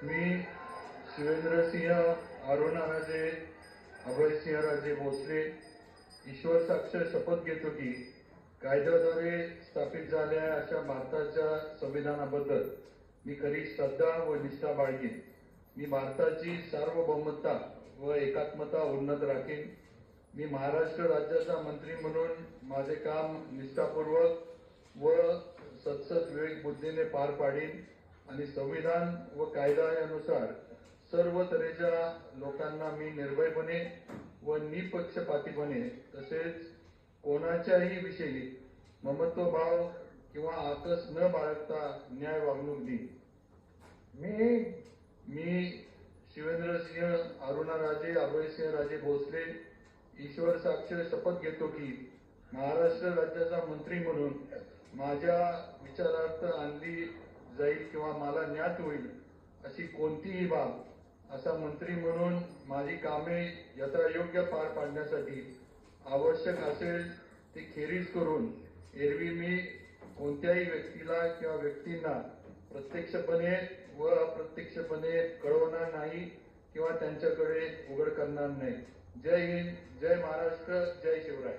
मी शिवेंद्रसिंह अरुणाराजे अभयसिंहराजे भोसले ईश्वर साक्ष शपथ घेतो की कायद्याद्वारे स्थापित झालेल्या अशा भारताच्या संविधानाबद्दल मी खरी श्रद्धा व निष्ठा बाळगीन। मी भारताची सार्वभौमता व एकात्मता उन्नत राखीन। मी महाराष्ट्र राज्याचा मंत्री म्हणून माझे काम निष्ठापूर्वक व सतत विवेक बुद्धीने पार पाडीन आणि संविधान व कायद्यानुसार सर्व तऱ्हेच्या लोकांना मी निर्भयपणे व निपक्षपातीपणे तसेच कोणाच्याही विषयी ममत्वभाव किंवा आकस न बाळगता न्याय वागणूक देईन। मी शिवेंद्रसिंह अरुणाराजे अभयसिंहराजे भोसले ईश्वर साक्ष शपथ घेतो की महाराष्ट्र राज्याचा मंत्री म्हणून माझ्या विचारार्थ आणली जाईल किंवा मला ज्ञात होईल अशी कोणतीही बाब असा मंत्री म्हणून माझी कामे यथायोग्य पार पाडण्यासाठी आवश्यक असेल ती खेरीज करून एरवी मी कोणत्याही व्यक्तीला किंवा व्यक्तींना प्रत्यक्षपणे व अप्रत्यक्षपणे कळवणार नाही किंवा त्यांच्याकडे उघड करणार नाही। जय हिंद, जय महाराष्ट्र, जय शिवराय।